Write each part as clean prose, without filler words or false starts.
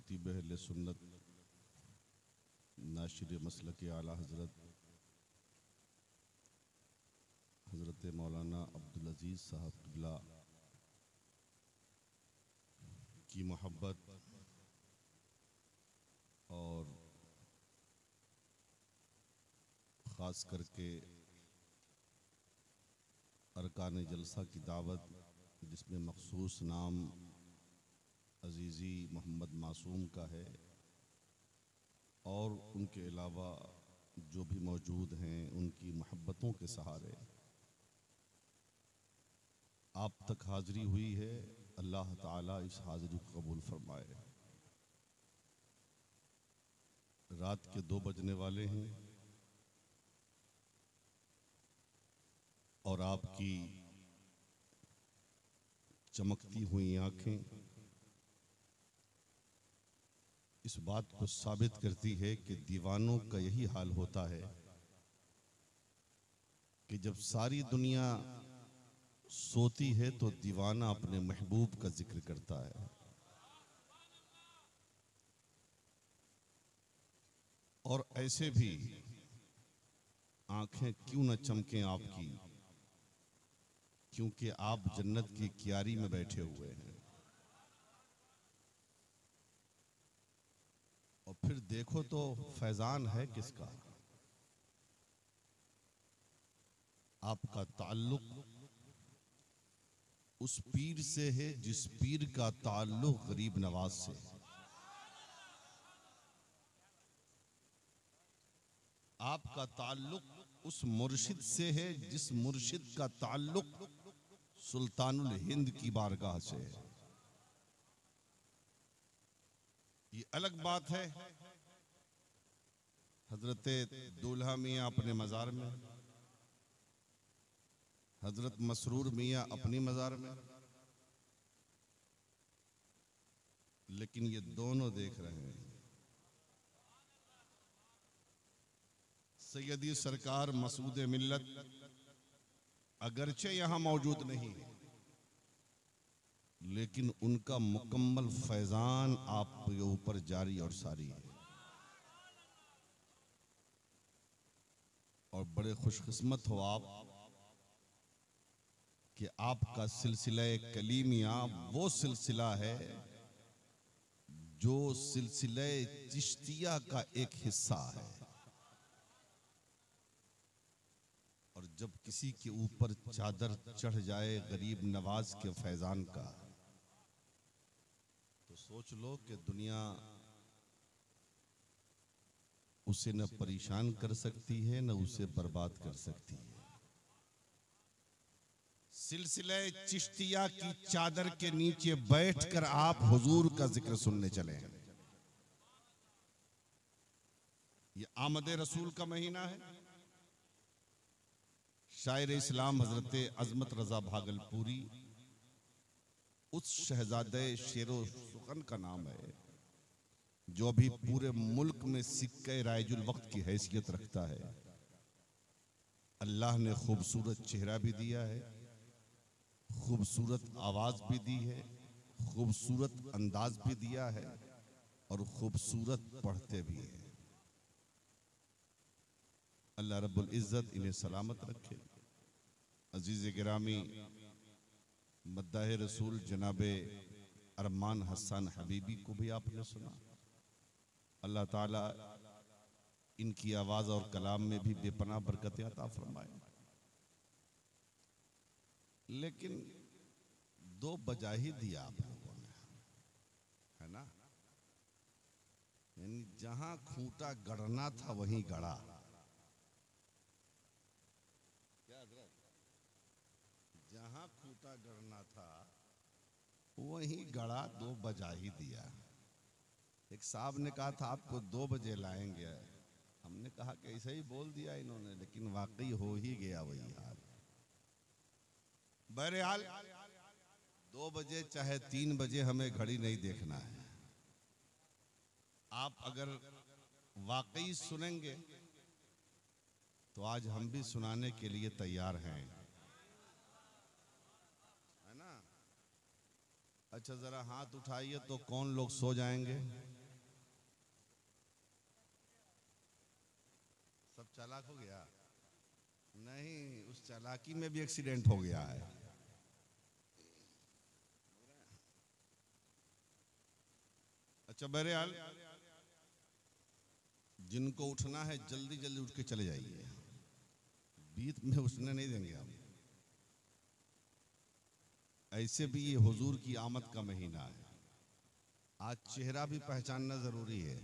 खतीब अहले सुन्नत नाशिर मसलक आला हज़रत मौलाना अब्दुल अज़ीज़ साहब क़िबला की मोहब्बत और ख़ास करके अरकान जलसा की दावत, जिसमें मखसूस नाम अज़ीज़ी मोहम्मद मासूम का है, और उनके अलावा जो भी मौजूद हैं उनकी मोहब्बतों के सहारे आप तक हाज़री हुई है। अल्लाह ताला इस हाज़री को कबूल फरमाए। रात के 2 बजने वाले हैं और आपकी चमकती हुई आँखें इस बात को साबित करती है कि दीवानों का यही हाल होता है कि जब सारी दुनिया सोती है तो दीवाना अपने महबूब का जिक्र करता है। और ऐसे भी आंखें क्यों न चमकें आपकी, क्योंकि आप जन्नत की क्यारी में बैठे हुए हैं। और फिर देखो तो फैजान है किसका? आपका ताल्लुक उस पीर से है जिस पीर का ताल्लुक गरीब नवाज से है। आपका ताल्लुक उस मुर्शिद से है जिस मुर्शिद का ताल्लुक सुल्तानुल हिंद की बारगाह से है। ये अलग बात है हजरत दूल्हा मियाँ अपने मज़ार में, हजरत मसरूर मियाँ अपनी मज़ार में, लेकिन ये दोनों देख रहे हैं सैयदी सरकार मसूद मिल्लत अगरचे यहाँ मौजूद नहीं है, लेकिन उनका मुकम्मल फैजान आपके ऊपर जारी और सारी है। और बड़े खुशकिस्मत हो आप कि आपका सिलसिला कलीमिया वो सिलसिला है जो सिलसिला चिश्तिया का एक हिस्सा है। और जब किसी के ऊपर चादर चढ़ जाए गरीब नवाज के फैजान का, तो सोच लो कि दुनिया उसे न परेशान कर सकती है न उसे बर्बाद कर सकती है। सिलसिला चिश्तिया की चादर के नीचे बैठकर आप हुजूर का जिक्र सुनने चले हैं। ये आमद रसूल का महीना है। शायर इस्लाम हजरत अजमत रजा भागलपुरी उस शहजादे शेरो सुखन का नाम है जो अभी पूरे मुल्क में सिक्के रायजुल वक्त की हैसियत रखता है। अल्लाह ने खूबसूरत चेहरा भी दिया है, खूबसूरत आवाज भी दी है, खूबसूरत अंदाज भी दिया है और खूबसूरत पढ़ते भी हैं। अल्लाह रब्बुल इज़्ज़त इन्हें सलामत रखे। अजीज़ गिरामी मद्दाह रसूल जनाबे अरमान हसन हबीबी को भी आपने सुना। अल्लाह ताला इनकी आवाज़ और कलाम में भी बेपनाह बरकतें अता फरमाए। लेकिन 2 बजा ही दिया आप लोगों ने, है ना? यानी जहां खूंटा गड़ना था वहीं गड़ा। जहां खूंटा गड़ना था वहीं गड़ा, 2 बजा ही दिया। एक साहब ने कहा था आपको 2 बजे लाएंगे, हमने कहा कि ऐसे ही बोल दिया इन्होंने, लेकिन वाकई हो ही गया वही हाल। बहरहाल 2 बजे चाहे 3 बजे हमें घड़ी नहीं देखना है। आप अगर वाकई सुनेंगे तो आज हम भी सुनाने के लिए तैयार हैं, है ना? अच्छा जरा हाथ उठाइए तो कौन लोग सो जाएंगे? चालाक हो गया? नहीं, उस चालाकी में भी एक्सीडेंट हो गया है। अच्छा बहरहाल, जिनको उठना है जल्दी जल्दी उठ के चले जाइए, बीच में उठने नहीं देंगे हम। ऐसे भी ये हुजूर की आमद का महीना है। आज चेहरा भी पहचानना जरूरी है।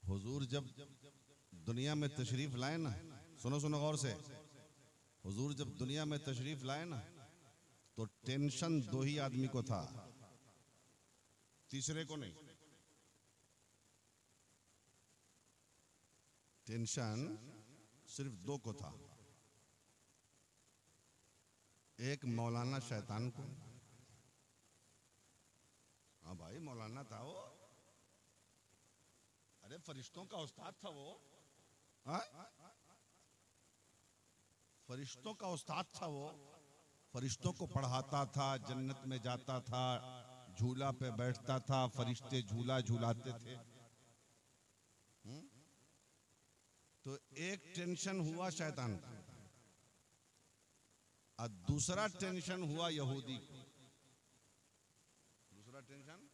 हुजूर जब दुनिया में तशरीफ लाए ना, सुनो सुनो गौर से, हुजूर जब दुनिया में तशरीफ लाए ना, तो टेंशन दो ही आदमी को था, तीसरे को नहीं। टेंशन सिर्फ दो को था, एक मौलाना शैतान को। हाँ भाई, मौलाना था वो, अरे फरिश्तों का उस्ताद था वो। हाँ? फरिश्तों का उस्ताद था वो, फरिश्तों को पढ़ाता था, जन्नत में जाता था, झूला पे बैठता था, फरिश्ते झूला झूलाते थे। तो एक टेंशन हुआ शैतान का, और दूसरा टेंशन हुआ यहूदी को। दूसरा टेंशन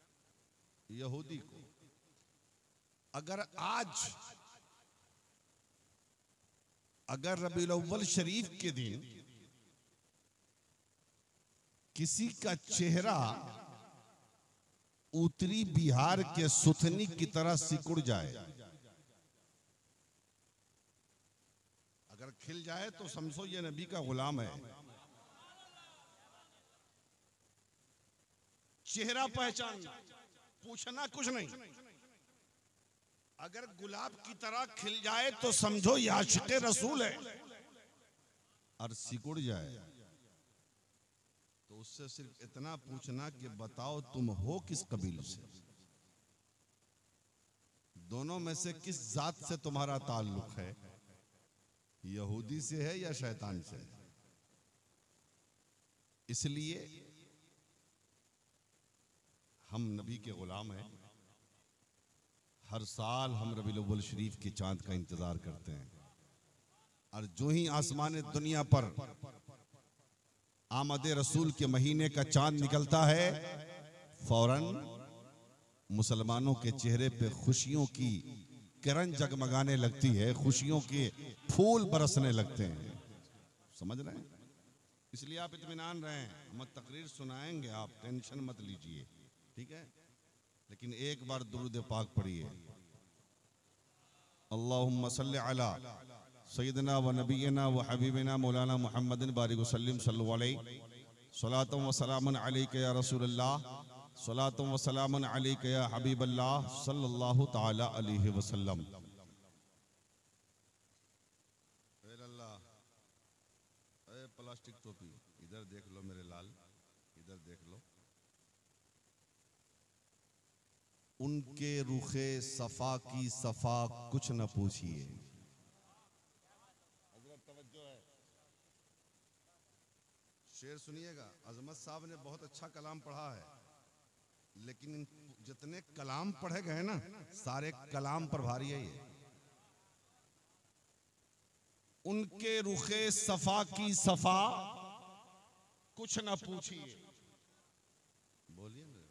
यहूदी को। अगर रबीउल अव्वल शरीफ के दिन किसी का चेहरा उत्तरी बिहार के सुथनी की तरह सिकुड़ जाए, अगर खिल जाए तो समझो ये नबी का गुलाम है। चेहरा पहचान, पूछना कुछ नहीं। अगर गुलाब की तरह खिल जाए तो समझो ये आशिक़े रसूल है। और सिकुड़ जाए तो उससे सिर्फ इतना पूछना कि बताओ तुम हो किस कबीले से, दोनों में से किस जात से तुम्हारा ताल्लुक है, यहूदी से है या शैतान से। इसलिए हम नबी के गुलाम हैं। हर साल हम रबीउल अव्वल शरीफ के चांद का इंतजार करते हैं, और जो ही आसमान दुनिया पर आमद रसूल के महीने का चांद निकलता है, फौरन मुसलमानों के चेहरे पे खुशियों की किरण जगमगाने लगती है, खुशियों के फूल बरसने लगते हैं। समझ रहे हैं? इसलिए आप इत्मीनान रहें, हम तकरीर सुनाएंगे, आप टेंशन मत लीजिए, ठीक है? लेकिन एक बार दुरूद पाक पढ़िए, अल्लाहुम्मा सल्लि अला सय्यिदना व नबीना व हबीबना मौलाना मुहम्मदिन बारिक वसल्लिम सल्लल्लाहु अलैहि सलातुम व सलामुन अलैका या रसूलल्लाह, सलातुम व सलामुन अलैका या हबीबल्लाह सल्लल्लाहु ताला अलैहि वसल्लम। प्लास्टिक टोपी इधर देख लो मेरे लाल, इधर देख लो। उनके रुखे सफा की सफा कुछ न पूछिए। शेर सुनिएगा, अजमत साहब ने बहुत अच्छा कलाम पढ़ा है, लेकिन जितने कलाम पढ़े गए ना, सारे कलाम पर भारी है ये। उनके रुखे सफा की सफा कुछ न पूछिए। बोलिए ना,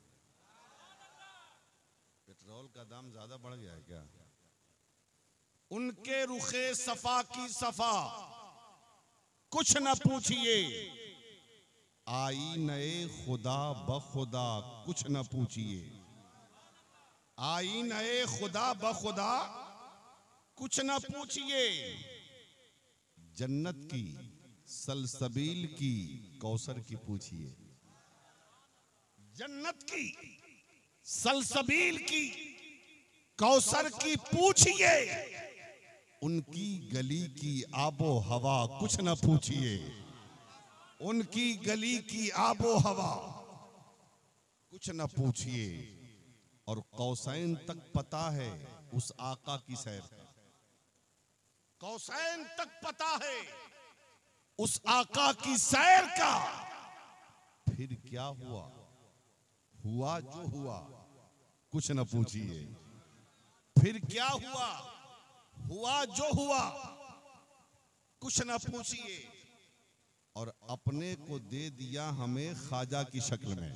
पेट्रोल का दाम ज्यादा बढ़ गया है क्या? उनके रुखे सफा की सफा कुछ न पूछिए, आईने खुदा बखुदा कुछ न पूछिए। आईने खुदा बखुदा कुछ न पूछिए। जन्नत की सलसबील की कौसर की पूछिए। जन्नत की सलसबील की कौसर की पूछिए। उनकी गली की आबो हवा कुछ न पूछिए। उनकी गली की आबो हवा कुछ न पूछिए। और कौसैन तक पता है उस आका की सैर, कौसैन तक पता है उस आका की सैर का। फिर क्या हुआ? हुआ जो हुआ कुछ न पूछिए। फिर क्या हुआ? हुआ जो हुआ कुछ न पूछिए, और अपने को दे दिया हमें ख्वाजा की शक्ल में।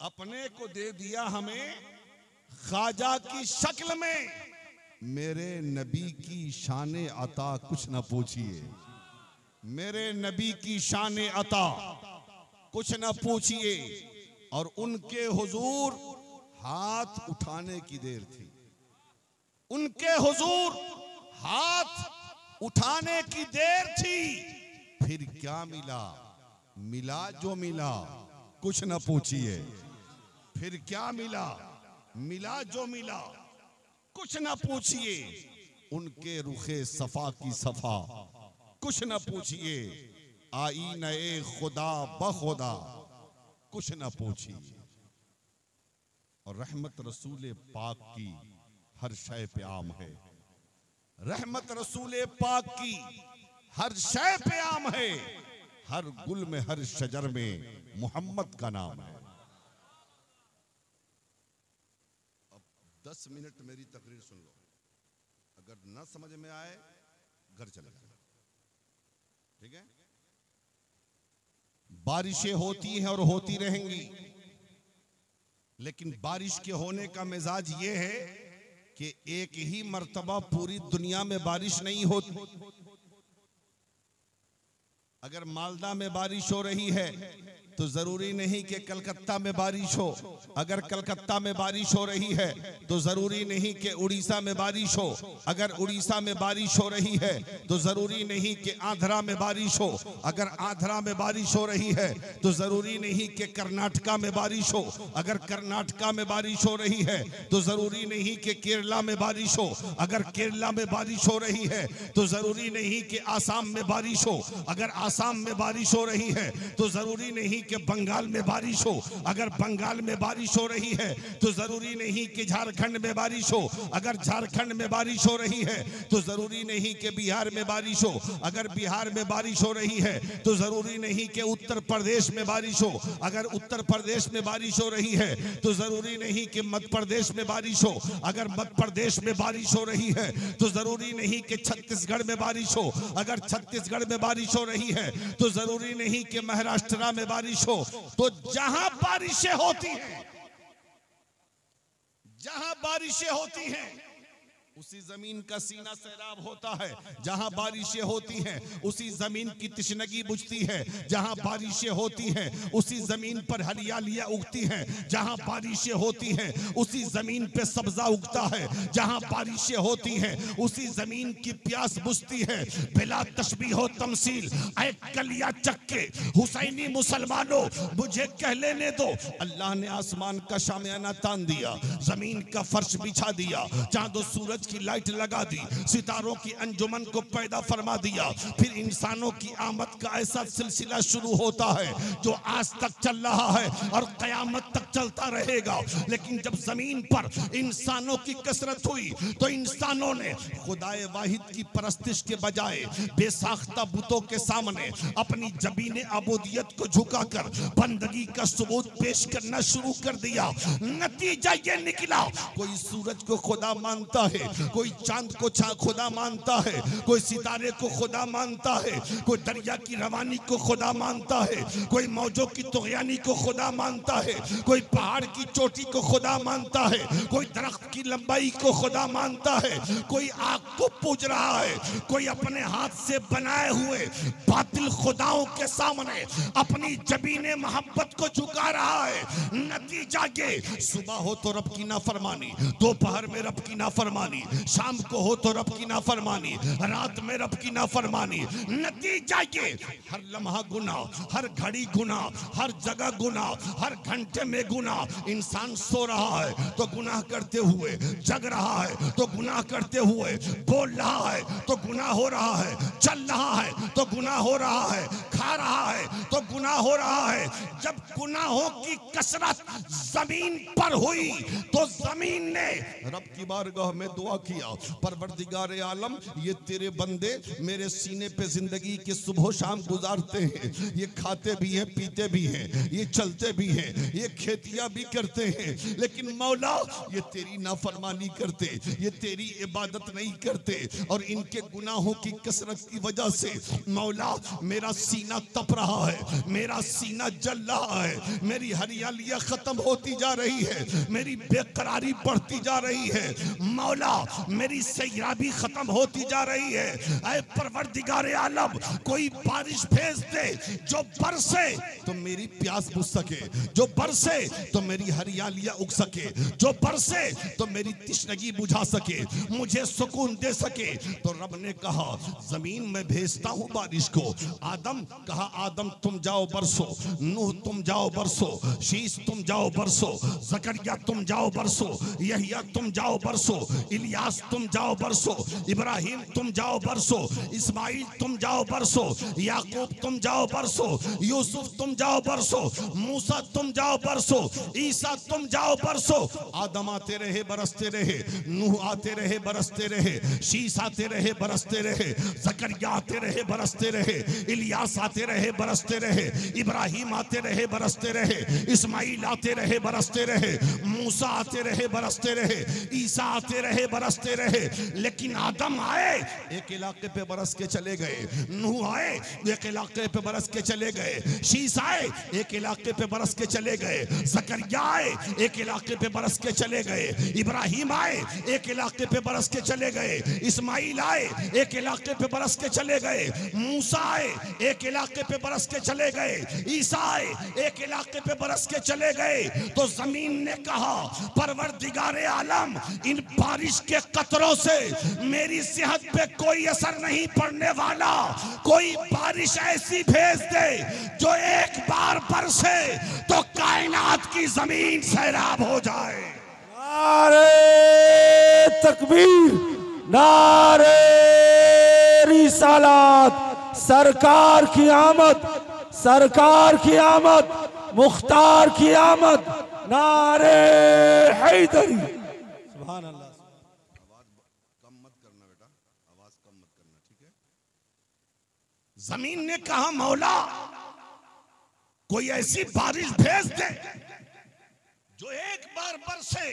अपने को दे दिया हमें ख्वाजा की शक्ल में। मेरे नबी की शान अता कुछ न पूछिए, मेरे नबी की शान अता कुछ न पूछिए। और उनके हुजूर हाथ उठाने की देर थी, उनके हुजूर हाथ उठाने की देर थी। फिर क्या मिला? मिला जो मिला कुछ न पूछिए। फिर क्या मिला? मिला जो मिला कुछ न पूछिए। उनके रुखे सफा की सफा कुछ न पूछिए। आई नए खुदा बखुदा कुछ न पूछिए। और रहमत रसूल पाक की हर शय पे आम है, रहमत रसूल पाक की हर शय पे आम है। हर गुल में हर शजर में मोहम्मद का नाम है। अब 10 मिनट मेरी तकरीर सुन लो, अगर ना समझ में आए घर चले जाओ, ठीक है? बारिशें होती हैं और होती रहेंगी, लेकिन बारिश के होने का मिजाज ये है कि एक ही मर्तबा पूरी दुनिया में बारिश नहीं होती। अगर मालदा में बारिश हो रही है तो जरूरी नहीं कि कलकत्ता में बारिश हो। अगर कलकत्ता में बारिश हो रही है तो जरूरी नहीं कि उड़ीसा में बारिश हो। अगर उड़ीसा में बारिश हो रही है तो जरूरी नहीं कि आंध्रा में बारिश हो। अगर आंध्रा में बारिश हो रही है तो जरूरी नहीं कि कर्नाटका में बारिश हो। अगर कर्नाटका में बारिश हो रही है तो जरूरी नहीं कि केरला में बारिश हो। अगर केरला में बारिश हो रही है तो जरूरी नहीं कि आसाम में बारिश हो। अगर आसाम में बारिश हो रही है तो जरूरी नहीं कि बंगाल में बारिश हो। अगर बंगाल में बारिश हो रही है तो जरूरी नहीं कि झारखंड में बारिश हो। अगर झारखंड में बारिश हो रही है तो जरूरी नहीं कि बिहार में बारिश हो। अगर बिहार में बारिश हो रही है तो जरूरी नहीं कि उत्तर प्रदेश में बारिश हो। अगर उत्तर प्रदेश में बारिश हो रही है तो जरूरी नहीं कि मध्य प्रदेश में बारिश हो। अगर मध्य प्रदेश में बारिश हो रही है तो जरूरी नहीं कि छत्तीसगढ़ में बारिश हो। अगर छत्तीसगढ़ में बारिश हो रही है तो जरूरी नहीं कि महाराष्ट्र में बारिश हो। तो जहां बारिशें होती हैं, जहां बारिशें होती हैं उसी जमीन का सीना सैराब होता है। जहां बारिशें होती हैं उसी जमीन की तशनगी बुझती है। जहां बारिशें होती हैं उसी जमीन पर हरियालियां उगती हैं। जहां बारिशें होती हैं उसी जमीन पे सब्जा उगता है। जहां बारिशें होती हैं उसी जमीन की प्यास बुझती है। बिला तशबीह हो तमसील ऐ कलिया चक्के हुसैनी मुसलमानों मुझे कह लेने दो। अल्लाह ने आसमान का शामियाना तान दिया, जमीन का फर्श बिछा दिया, चांद और सूरज की लाइट लगा दी, सितारों की अंजुमन को पैदा फरमा दिया। फिर इंसानों की आमद का ऐसा सिलसिला शुरू होता है जो आज तक चल रहा है और कयामत तक चलता रहेगा। लेकिन जब जमीन पर इंसानों की कसरत हुई तो इंसानों ने खुदाए वाहिद की परस्तिश के बजाय बेसाख्ता बुतों के सामने अपनी जबीन अबूदियत को झुकाकर बंदगी का सबूत पेश करना शुरू कर दिया। नतीजा ये निकला, कोई सूरज को खुदा मानता है, कोई चांद को खुदा मानता है, कोई सितारे को खुदा मानता है, कोई दरिया की रवानी को खुदा मानता है, कोई मौजों की तुगयानी को खुदा मानता है, कोई पहाड़ की चोटी को खुदा मानता है, कोई दरख्त की लंबाई को खुदा मानता है, कोई आग को पूज रहा है, कोई अपने हाथ से बनाए हुए बातिल खुदाओं के सामने अपनी जबीने मोहब्बत को झुका रहा है। नतीजा ये, सुबह हो तो रब की नाफरमानी, दोपहर में रब की नाफरमानी, शाम को हो तो रब की नाफरमानी, रात में रब की नाफरमानी। नतीजा ये, हर लम्हा गुनाह, हर घड़ी गुनाह, हर जगह गुनाह, हर घंटे में गुनाह। इंसान सो रहा है तो गुनाह करते हुए, जग रहा है तो गुनाह करते हुए, बोल रहा है तो गुनाह हो रहा है, चल रहा है तो गुनाह हो रहा है, खा जा रहा है तो गुनाह हो रहा है। जब गुनाहों की कसरत जमीन पर हुई तो जमीन ने रब की बारगाह में दुआ किया, परवरदिगार आलम ये तेरे बंदे मेरे सीने पे जिंदगी के सुबह शाम गुजारते हैं, ये खाते भी हैं, पीते भी हैं, ये चलते भी हैं, ये खेतियां भी करते हैं, लेकिन मौला ये तेरी नाफरमानी करते, ये तेरी इबादत नहीं करते, और इनके गुनाहों की कसरत की वजह से मौला मेरा सीना तप रहा है, मेरा सीना जल रहा है, मेरी हरियालियां खत्म होती जा रही है, मेरी बेकरारी बढ़ती जा रही है, मौला मेरी सैराबी खत्म होती जा रही है। ऐ परवरदिगार आलम कोई बारिश भेज दे जो बरसे तो मेरी प्यास बुझ सके, जो बरसे तो मेरी हरियालियां उग सके, जो बरसे तो मेरी तिश्नगी बुझा सके, मुझे सुकून दे सके। तो रब ने कहा जमीन में भेजता हूं बारिश को। आदम कहा आदम तुम जाओ बरसो, नूह तुम जाओ बरसो, शीश तुम जाओ बरसो, जकरिया तुम जाओ बरसो, यहिया तुम जाओ बरसो, इलियास तुम जाओ बरसो, इब्राहिम तुम जाओ बरसो, इस्माइल तुम जाओ बरसो, याकूब तुम जाओ बरसो, यूसुफ तुम जाओ बरसो, मूसा तुम जाओ बरसो, ईसा तुम जाओ बरसो। आदम आते रहे बरसते रहे, नूह आते रहे बरसते रहे, शीश आते रहे बरसते रहे, जकरिया आते रहे बरसते रहे, इलियास आते रहे बरसते रहे, इब्राहिम आते रहे बरसते रहे, इस्माइल आते रहे बरसते रहे, मूसा आते रहे बरसते रहे, ईसा आते रहे बरसते रहे। लेकिन आदम आए एक इलाके पे बरस के चले गए, नूह आए एक इलाके पे बरस के चले गए, शीश आए एक इलाके पे बरस के चले गए, जकरिया आए एक इलाके पे बरस के चले गए, इब्राहिम आए एक इलाके पे बरस के चले गए, इस्माइल आए एक इलाके पे बरस के चले गए, मूसा आए एक इलाके पे बरस के चले गए, ईसा आए एक इलाके पे बरस के चले गए। तो जमीन ने कहा परवरदिगारे आलम इन बारिश के कतरों से मेरी सेहत पे कोई असर नहीं पड़ने वाला, कोई बारिश ऐसी भेज दे जो एक बार बरसे तो कायनात की जमीन सैराब हो जाए। नारे तकबीर, नारे रिसालत, सरकार की आमद, सरकार की आमद, मुख्तार की आमद, नारे हैदरी। सुभान अल्लाह। आवाज कम मत करना बेटा, आवाज कम मत करना, ठीक है। जमीन ने कहा मौला कोई ऐसी बारिश भेज दे जो एक बार बरसे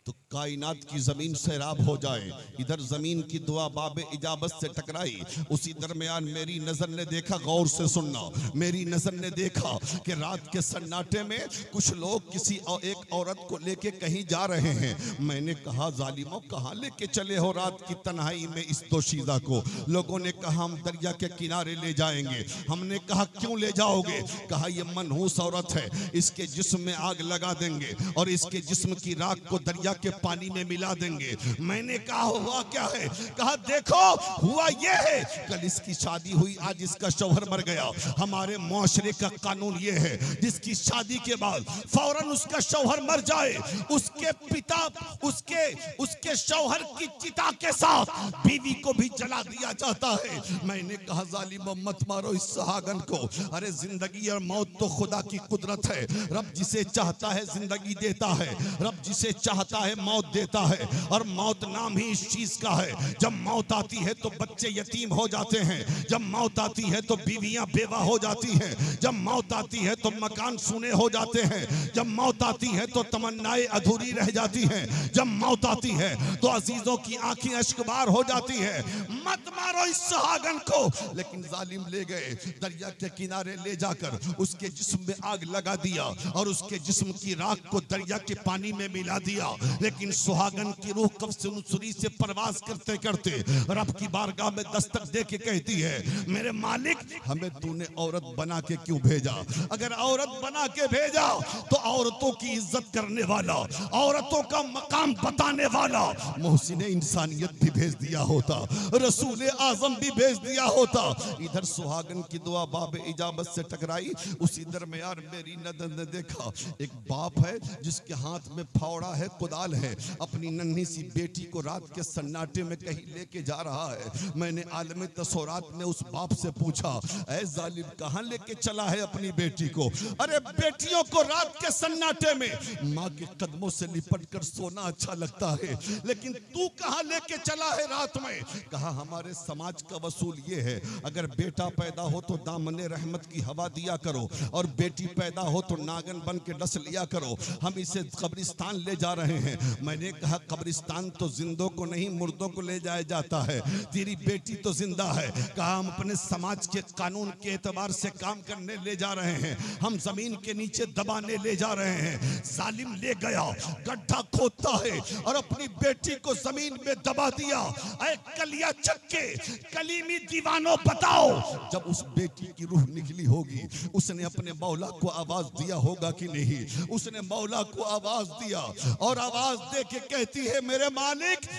तो कायनात की जमीन सैराब हो जाए। इधर जमीन की दुआ बाबे इजाबत से टकराई, उसी दरमियान मेरी नजर ने देखा, गौर से सुनना, मेरी नजर ने देखा कि रात के सन्नाटे में कुछ लोग किसी एक औरत को लेके कहीं जा रहे हैं। मैंने कहा जालिमों कहाँ लेके चले हो रात की तन्हाई में इस दोशीदा को? लोगों ने कहा हम दरिया के किनारे ले जाएंगे। हमने कहा क्यों ले जाओगे? कहा ये मनहूस औरत है, इसके जिस्म में आग लगा देंगे और इसके जिस्म की राख को दरिया के पानी में मिला देंगे। मैंने कहा हुआ क्या है? कहा देखो हुआ ये है कल इसकी शादी हुई, आज इसका शौहर मर गया। हमारे मुआशरे का कानून ये है जिसकी शादी के बाद फौरन उसका शौहर मर जाए, उसके पिता उसके शौहर की चिता के साथ बीवी को भी जला दिया जाता है। मैंने कहा जालिमो मत मारो इस सुहागन को। अरे जिंदगी और मौत तो खुदा की कुदरत है। रब जिसे चाहता है जिंदगी देता है, रब जिसे चाहता है मौत देता है, और मौत नाम ही इस चीज का है। जब मौत आती है तो बच्चे यतीम हो जाते हैं, जब मौत आती है तो बीवियां बेवा हो जाती हैं, जब मौत आती है तो मकान सूने हो जाते हैं, जब मौत आती है तो तमन्नाएं अधूरी रह जाती हैं, जब मौत आती है तो अजीजों की आंखें अश्कबार हो जाती है। मत मारो इस सुहागन को। लेकिन जालिम ले गए, दरिया के किनारे ले जाकर उसके जिस्म में आग लगा दिया और उसके जिस्म की राख को दरिया के पानी में मिला दिया। लेकिन सुहागन की रूह कब से नुसरी से परवाज करते करते रब की बारगाह में दस्तक दे के कहती है मेरे मालिक हमें तूने औरत बना के क्यों भेजा? अगर औरत बना के भेजा तो औरतों की इज्जत करने वाला, औरतों का मकाम बताने वाला मोहसिन इंसानियत भी भेज दिया होता, रसूल आजम भी भेज दिया होता। इधर सुहागन की दुआ बाबे इजाबत से टकराई, उसी दरमियान मेरी नजर ने देखा एक बाप है जिसके हाथ में फावड़ा है, कुदाल है, है, अपनी नन्ही सी बेटी को रात के सन्नाटे में कहीं लेके जा रहा है। मैंने आलम तसौरात में उस बाप से पूछा, ऐ जालिम कहाँ लेके चला है अपनी बेटी को? अरे बेटियों को रात के सन्नाटे में माँ के कदमों से लिपट कर सोना अच्छा लगता है, लेकिन तू कहाँ लेके चला है रात में? कहा हमारे समाज का वसूल ये है, अगर बेटा पैदा हो तो दामने रहमत की हवा दिया करो, और बेटी पैदा हो तो नागन बन के डस लिया करो। हम इसे कब्रिस्तान ले जा रहे हैं। मैंने कहा कब्रिस्तान तो जिंदों को नहीं मुर्दों को ले जाया जाता है, तेरी बेटी तो जिंदा है। कहा हम अपने समाज के कानून के एतबार से काम करने ले जा रहे हैं, हम जमीन के नीचे दबाने ले जा रहे हैं। जालिम ले गया, गड्ढा खोदता है और अपनी बेटी को जमीन में दबा दिया। ऐ कलिया चक्के कलीमी दीवानों बताओ, जब उस बेटी की रूह निकली होगी उसने अपने मौला को आवाज दिया होगा कि नहीं? उसने मौला को आवाज दिया और आवाज दे के कहती है, मेरे मालिक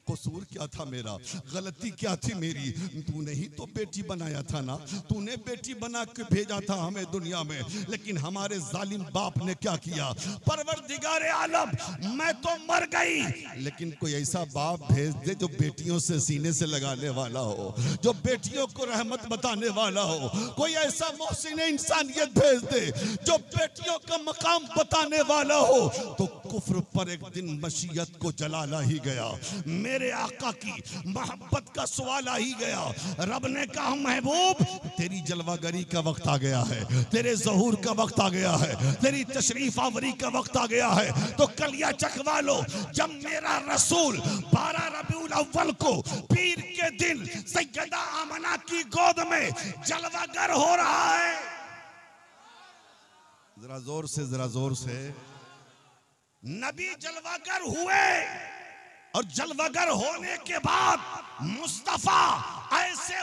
कसूर क्या था मेरा, गलती क्या थी मेरी? तूने ही तो बेटी बनाया था ना, तूने बेटी बना के भेजा था हमें दुनिया में, लेकिन हमारे जालिम बाप ने क्या किया? परवरदिगारे आलम, मैं तो मर गई, लेकिन कोई ऐसा बाप भेज दे जो बेटियों से सीने से लगाने वाला हो, जो बेटियों को रहमत बताने वाला हो। कोई ऐसा मोहसिन इंसानियत भेज दे जो बेटियों का मकाम बताने वाला हो। तो कुफ्र पर एक दिन मशीयत को जलाला ही गया, मेरे आका की मोहब्बत का सवाल आ ही गया। रब ने कहा महबूब तेरी जलवागरी का वक्त आ गया है, तेरे ज़हूर का वक्त आ गया है, तेरी तशरीफ आवरी का वक्त आ गया है। तो कलिया चकवा लो, जब मेरा रसूल 12 रबीउल अव्वल को पीर के दिन सैयदा आमना की गोद में जलवागर हो रहा है। जरा जोर से नबी जलवागर हुए, और जलवागर होने के बाद मुस्तफा ऐसे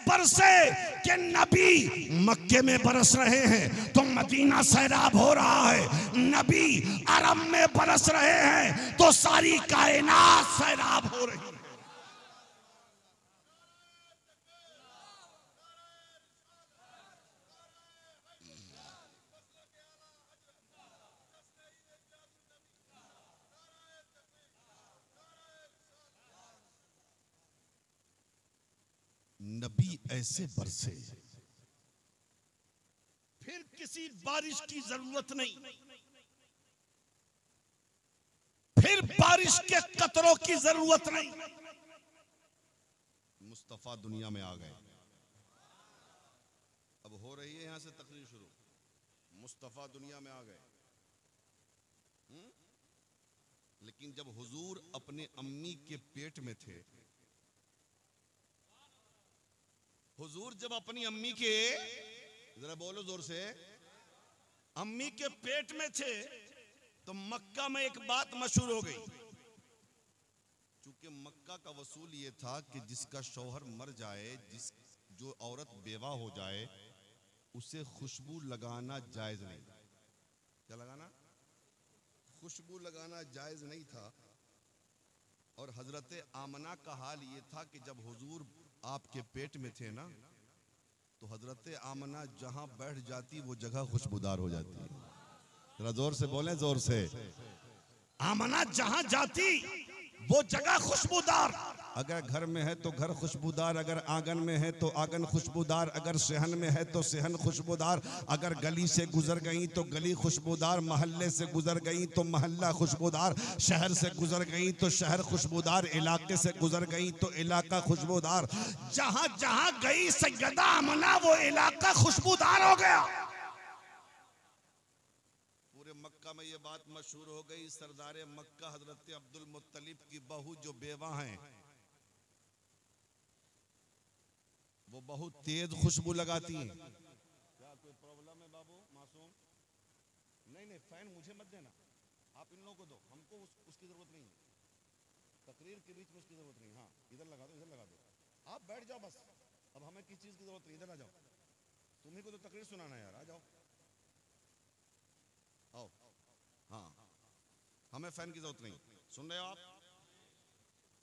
बरसे कि नबी मक्के में बरस रहे हैं तो मदीना सैराब हो रहा है, नबी अरब में बरस रहे हैं तो सारी कायनात सैराब हो रही है। नबी ऐसे बरसे, फिर किसी बारिश की जरूरत नहीं, फिर बारिश के कतरों की जरूरत नहीं। मुस्तफा दुनिया में आ गए। अब हो रही है यहां से तकरीर शुरू। मुस्तफा दुनिया में आ गए, लेकिन जब हुजूर अपने अम्मी के पेट में थे, हुजूर जब अपनी अम्मी के, जरा बोलो जोर से, अम्मी के पेट में थे तो मक्का में एक बात मशहूर हो गई। चूंकि मक्का का वसूल ये था कि जिसका शौहर मर जाए, जो औरत बेवा हो जाए, उसे खुशबू लगाना जायज नहीं। क्या लगाना? खुशबू लगाना जायज नहीं था। और हजरत आमना का हाल ये था कि जब हुजूर आपके पेट में थे ना, तो हजरत आमना जहां बैठ जाती वो जगह खुशबूदार हो जाती है। जरा जोर से बोलें, जोर से। आमना जहां जाती वो जगह खुशबूदार। अगर घर में है तो घर खुशबूदार, अगर आंगन में है तो आंगन खुशबूदार, अगर सेहन में है तो सेहन खुशबूदार, अगर गली से गुजर गई तो गली खुशबूदार, महल्ले से गुजर गई तो महल्ला खुशबूदार, शहर से गुजर गई तो शहर खुशबूदार, इलाके से गुजर गई तो इलाका खुशबूदार। जहां जहां गई सैयदा आमना वो इलाका खुशबूदार हो गया। मक्का में ये बात मशहूर हो गई, सरदार मक्का हजरत अब्दुल मुत्तलिब की बहू जो बेवा हैं, वो बहुत तेज खुशबू लगाती हैं। क्या कोई प्रॉब्लम है बाबू मासूम? नहीं, फैन मुझे मत देना, आप इन लोगों को दो, हमको उसकी जरूरत नहीं है। तकरीर के बीच में उसकी जरूरत नहीं। हाँ, इधर लगा दो, इधर लगा दो, आप बैठ जाओ बस। अब हमें किस चीज की जरूरत नहीं, इधर आ जाओ, तुम्ही को तो तकरीर सुनाना है यार, आ जाओ, आओ। हाँ, हमें फैन की जरूरत नहीं। सुन रहे हो आप?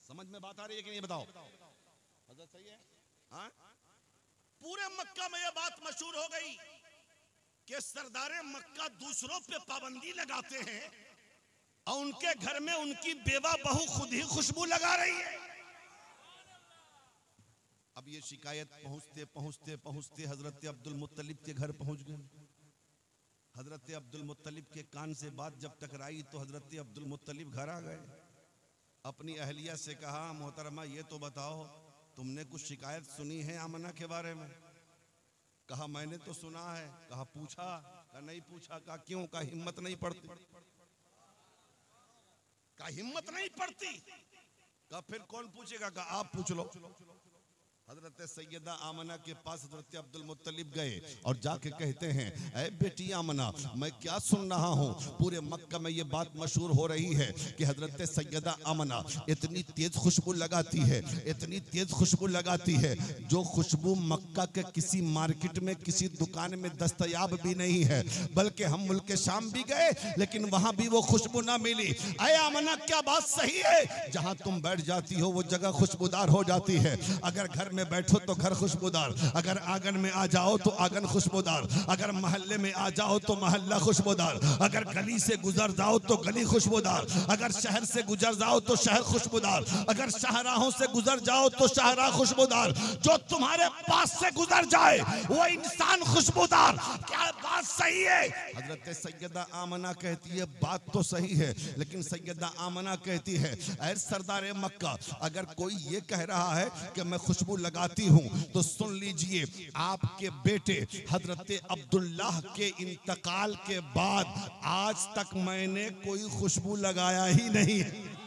समझ में बात आ रही है कि नहीं? बताओ हजरत, सही है? हाँ, पूरे मक्का में यह बात मशहूर हो गई कि सरदार मक्का दूसरों पे पाबंदी लगाते हैं, और उनके घर में उनकी बेवा बहू खुद ही खुशबू लगा रही है। अब ये शिकायत पहुंचते पहुंचते पहुंचते हजरत अब्दुल मुत्तलिब के घर पहुंच गए। हजरत अब्दुल मुत्तलिब के कान से बात जब टकराई तो हजरत अब्दुल मुत्तलिब घर आ गए। अपनी अहलिया से कहा, मोहतरमा ये तो बताओ तुमने कुछ शिकायत सुनी है आमना के बारे में? कहा मैंने तो सुना है। कहा पूछा? कहा नहीं पूछा। कहा क्यों? कहा हिम्मत नहीं पड़ती। कहा हिम्मत नहीं पड़ती। कहा फिर कौन पूछेगा? कहा आप पूछ लो। हजरत सैयदा आमना के पास हजरत अब्दुल मुत्तलिब गए और जाके कहते हैं, ऐ बेटी आमना, मैं क्या सुन रहा हूँ, पूरे मक्का में ये बात मशहूर हो रही है कि हजरत सैयदा आमना इतनी तेज खुशबू लगाती है, इतनी तेज खुशबू लगाती है, जो खुशबू मक्का के किसी मार्केट में किसी दुकान में दस्तयाब भी नहीं है। बल्कि हम मुल्क शाम भी गए लेकिन वहां भी वो खुशबू ना मिली। ऐ आमना क्या बात सही है? जहां तुम बैठ जाती हो वो जगह खुशबूदार हो जाती है। अगर घर में बैठो तो घर खुशबूदार, अगर आंगन में आ जाओ तो आंगन खुशबूदार, अगर मोहल्ले में आ जाओ तो मोहल्ला खुशबूदार, अगर गली से गुजर जाओ तो गली खुशबूदार, अगर शहर से गुजर जाओ तो शहर खुशबूदार, अगर शाहराहों से गुजर जाओ तो शाहराह खुशबूदार। जो तुम्हारे पास से गुजर जाए वो इंसान खुशबूदार। क्या बात सही है? हजरत सैयदा आमना कहती है बात तो सही है, लेकिन सैयदा आमना कहती है, ऐ सरदार मक्का, अगर कोई ये कह रहा है कि मैं खुशबू लगाती हूं तो सुन लीजिए, आपके बेटे हजरत अब्दुल्लाह के इंतकाल के बाद आज तक मैंने कोई खुशबू लगाया ही नहीं है।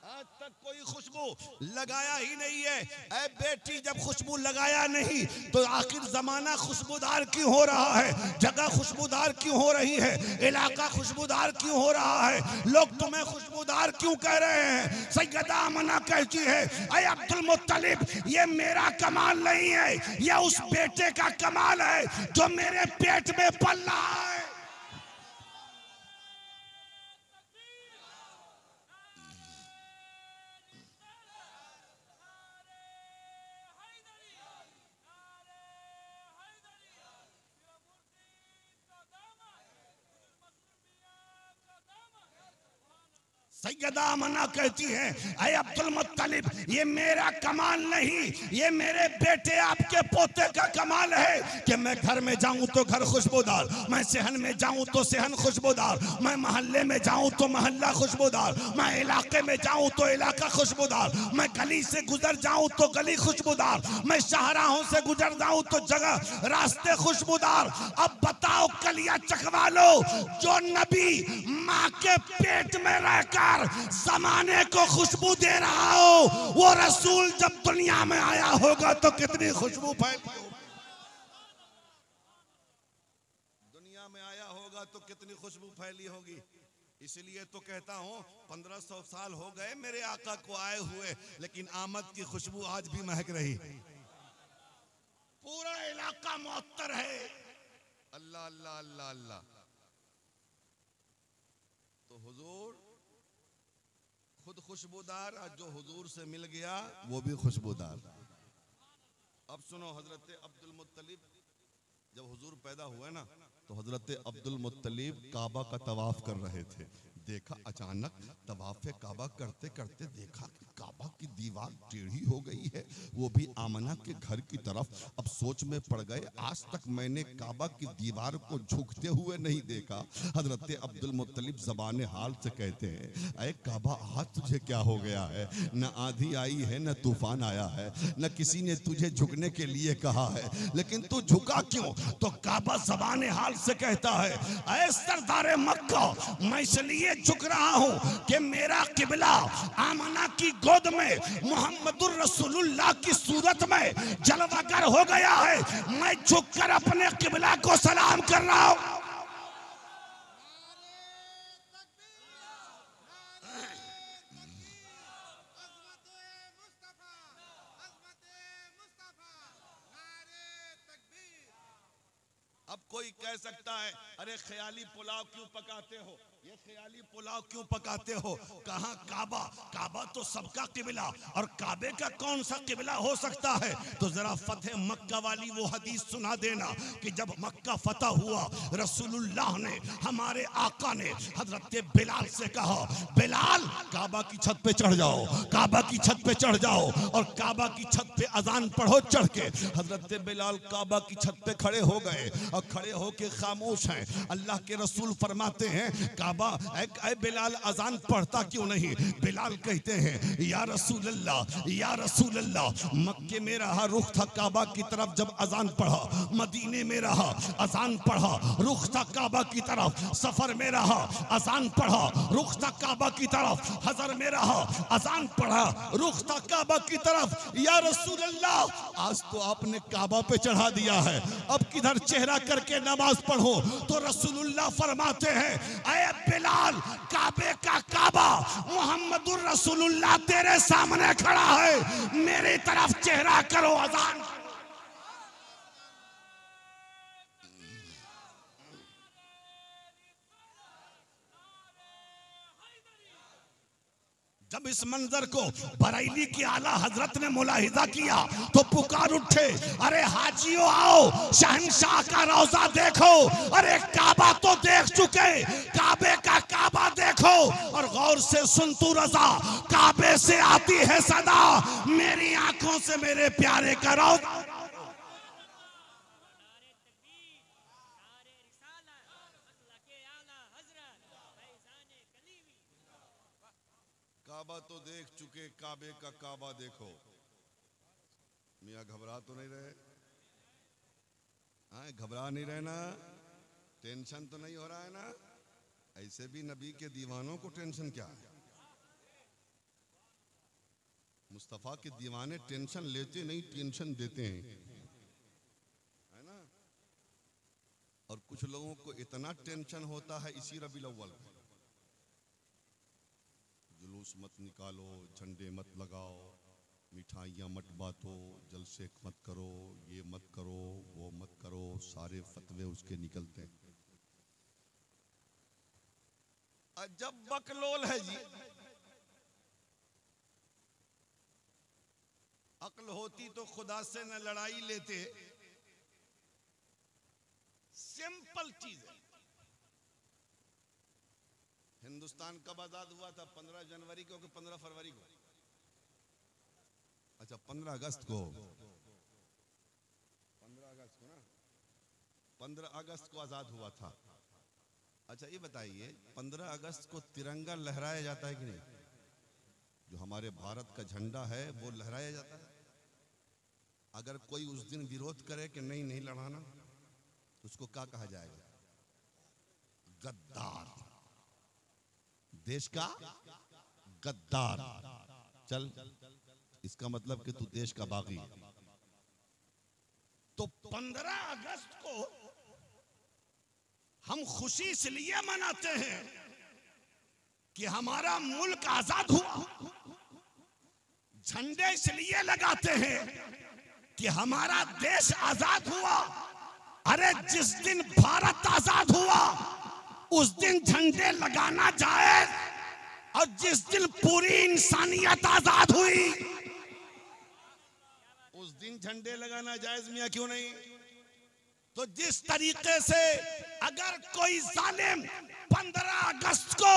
आज तक कोई खुशबू लगाया ही नहीं है। ऐ बेटी, जब खुशबू लगाया नहीं तो आखिर जमाना खुशबूदार क्यों हो रहा है? जगह खुशबूदार क्यों हो रही है? इलाका खुशबूदार क्यों हो रहा है? लोग तुम्हें खुशबूदार क्यों कह रहे हैं? सैयदा आमना कहती है, ऐ अब्दुल मुत्तलिब, ये मेरा कमाल नहीं है, ये उस बेटे का कमाल है जो मेरे पेट में पल रहा है। सैयदा आमना कहती है, ऐ अब्दुल मुत्तलिब, ये मेरा कमाल नहीं, ये मेरे बेटे आपके पोते का कमाल है कि मैं घर में जाऊं तो घर खुशबूदार, मैं सेहन में जाऊं तो सेहन खुशबूदार, मैं मोहल्ले में जाऊं तो मोहल्ला खुशबूदार, मैं इलाके में जाऊं तो इलाका खुशबूदार, मैं गली से गुजर जाऊं तो गली खुशबूदार, मैं शाहराहों से गुजर जाऊं तो जगह रास्ते खुशबूदार। अब बताओ कलिया चखवा लो, जो नबी माँ के पेट में रहकर जमाने को खुशबू दे रहा हो, वो रसूल जब दुनिया में आया होगा तो कितनी खुशबू फैली होगी। दुनिया में आया होगा तो कितनी खुशबू फैली होगी। इसलिए तो कहता हूं 1500 साल हो गए मेरे आका को आए हुए, लेकिन आमद की खुशबू आज भी महक रही। पूरा इलाका मुअत्तर है। अल्लाह अल्लाह अल्लाह अल्लाह। तो हुजूर खुद खुशबूदार, जो हुजूर से मिल गया वो भी खुशबूदार। अब सुनो, हजरत अब्दुल मुत्तलिब जब हुजूर पैदा हुए ना तो हजरत अब्दुल मुत्तलिब काबा का तवाफ कर रहे थे। देखा अचानक तवाफ़े काबा करते करते देखा कि काबा की दीवार टेढ़ी हो गई है, वो भी आमना के घर की तरफ। अब सोच में पड़ गए, आज तक मैंने काबा की दीवार को झुकते हुए नहीं देखा। हजरत अब्दुल मुत्तलिब ज़बान हाल से कहते हैं, अरे काबा आज तुझे क्या हो गया है? न आंधी आई है, न तूफान आया है, न किसी ने तुझे झुकने के लिए कहा है, लेकिन तू झुका क्यों? तो काबा ज़बान हाल से कहता है, ऐ सरदार मक्का, मैं इसलिए झुक रहा हूं कि मेरा किबला आमना की गोद में मोहम्मदुर रसूलुल्लाह की सूरत में जलवागर हो गया है। मैं झुककर अपने किबला को सलाम कर रहा हूं। अब कोई कह सकता है, अरे ख्याली पुलाव क्यों पकाते हो? ये ख्याली पुलाव क्यों पकाते हो? कहाँ काबा? काबा तो सबका किबला, और काबे का कौन सा किबला हो सकता है? तो जरा फतेह मक्का वाली वो हदीस सुना देना कि जब मक्का फतह हुआ, रसूलुल्लाह ने, हमारे आका ने हजरत बिलाल से कहा, बिलाल काबा की छत पे चढ़ जाओ, काबा की छत पे चढ़ जाओ और काबा की छत पे अजान पढ़ो चढ़ के। हजरत बिलाल काबा की छत पे खड़े हो गए और खड़े होके खामोश हैं। अल्लाह के रसूल फरमाते हैं, काबा ऐ बिलाल अजान पढ़ता क्यों नहीं? बिलाल कहते हैं, या रसूल अल्लाह, या रसूल अल्लाह, मक्के में रहा, रुख था काबा की तरफ जब अजान पढ़ा, मदीने में रहा, अजान पढ़ा, रुख था काबा की तरफ, सफर में रहा, अजान पढ़ा, रुख था काबा की तरफ, हजर में रहा, अजान पढ़ा, रुख था काबा की तरफ। या रसूल अल्लाह, आज तो आपने काबा पे चढ़ा दिया है, अब किधर चेहरा करके नमाज पढ़ो? तो रसूलुल्लाह फरमाते हैं, ऐ बिलाल, काबे का काबा मोहम्मदुर रसूलुल्लाह तेरे सामने खड़ा है, मेरी तरफ चेहरा करो, अजान। जब इस मंजर को बरेली की आला हजरत ने मुलाहिजा किया तो पुकार उठे, अरे हाजियों आओ, शहंशाह का रोजा देखो। अरे काबा तो देख चुके, काबे का काबा देखो और गौर से सुन तू रजा, काबे से आती है सदा, मेरी आंखों से मेरे प्यारे का रोजा। काबा तो देख चुके, काबे का काबा देखो। मियाँ घबरा तो नहीं रहे? हाँ, घबरा नहीं रहे ना? टेंशन तो नहीं हो रहा है ना? ऐसे भी नबी के दीवानों को टेंशन क्या है? मुस्तफा के दीवाने टेंशन लेते नहीं, टेंशन देते हैं, है ना? और कुछ लोगों को इतना टेंशन होता है इसी रबीउल अव्वल, जुलूस मत निकालो, झंडे मत लगाओ, मिठाइयाँ मत बांटो, जलसे मत करो, ये मत करो, वो मत करो, सारे फतवे उसके निकलते हैं। अजब बकलोल है जी। अक्ल होती तो खुदा से न लड़ाई लेते। सिंपल चीज है। हिंदुस्तान कब आजाद हुआ था? 15 जनवरी को कि 15 फरवरी को? अच्छा, 15 अगस्त को। 15 अगस्त को ना, 15 अगस्त को आजाद हुआ था। अच्छा ये बताइए, 15 अगस्त को तिरंगा लहराया जाता है कि नहीं? जो हमारे भारत का झंडा है वो लहराया जाता है। अगर कोई उस दिन विरोध करे कि नहीं नहीं लड़ाना, तो उसको क्या कहा जाएगा? गद्दार, देश का गद्दार। चल, इसका मतलब कि तू देश का बागी। तो 15 अगस्त को हम खुशी इसलिए मनाते हैं कि हमारा मुल्क आजाद हुआ। झंडे इसलिए लगाते हैं कि हमारा देश आजाद हुआ। अरे जिस दिन भारत आजाद हुआ उस दिन झंडे लगाना जायज, और जिस दिन पूरी इंसानियत आजाद हुई उस दिन झंडे लगाना जायज मियां क्यों नहीं? तो जिस तरीके से अगर कोई जालिम 15 अगस्त को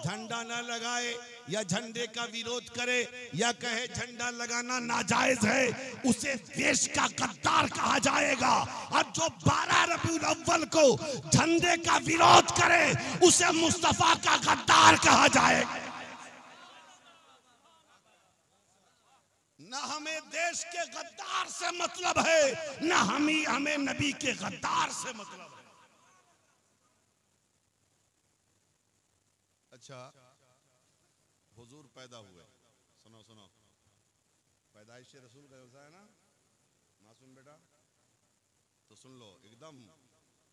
झंडा न लगाए या झंडे का विरोध करे या कहे झंडा लगाना नाजायज है, उसे देश का गद्दार कहा जाएगा। और जो 12 रबीउल अव्वल को झंडे का विरोध करे उसे मुस्तफा का गद्दार कहा जाएगा। न हमें देश के गद्दार से मतलब है, न हमें नबी के गद्दार से मतलब है। अच्छा, हुजूर पैदा हुए, सुनो सुनो, पैदाइश रसूल का व्यवसाय है ना, मासूम बेटा, तो सुन लो एकदम।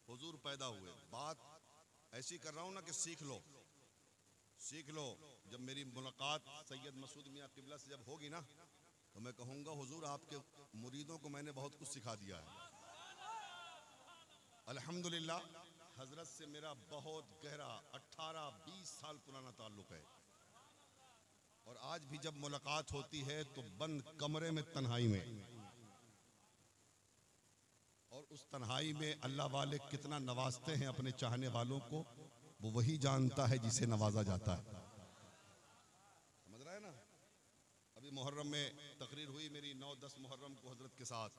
हुजूर पैदा हुए, बात ऐसी कर रहा हूं ना कि सीख लो, सीख लो। जब मेरी मुलाकात सैयद मसूद मियां किबला से जब होगी ना, तो मैं कहूंगा हुजूर आपके मुरीदों को मैंने बहुत कुछ सिखा दिया है। अल्हम्दुलिल्लाह हजरत से मेरा बहुत गहरा 18-20 साल पुराना ताल्लुक है, और आज भी जब मुलाकात होती है तो बंद कमरे में तन्हाई में, और उस तन्हाई में अल्लाह वाले कितना नवाजते हैं अपने चाहने वालों को, वो वही जानता है जिसे नवाजा जाता है। समझ रहा है ना। अभी मुहर्रम में तकरीर हुई मेरी, 9-10 मुहर्रम को हजरत के साथ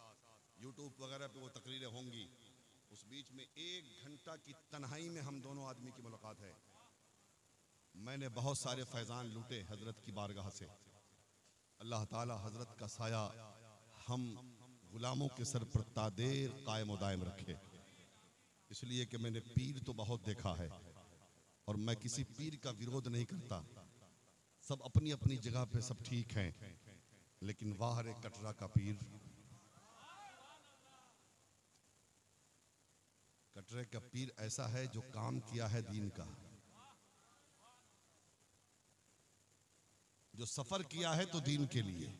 यूट्यूब वगैरह पे वो तकरीरें होंगी। उस बीच में 1 घंटा की तन्हाई में हम दोनों आदमी की मुलाकात है। मैंने बहुत सारे फैज़ान लूटे हजरत की बारगाह से। अल्लाह ताला हजरत का साया हम गुलामों के सर पर तादेर कायम दायम रखे, इसलिए कि मैंने पीर तो बहुत देखा है और मैं किसी पीर का विरोध नहीं करता, सब अपनी अपनी जगह पे सब ठीक हैं, लेकिन वाह रे कटरा का पीर, कटरे का पीर ऐसा है जो काम किया है दीन का, जो सफर किया है तो दीन के लिए,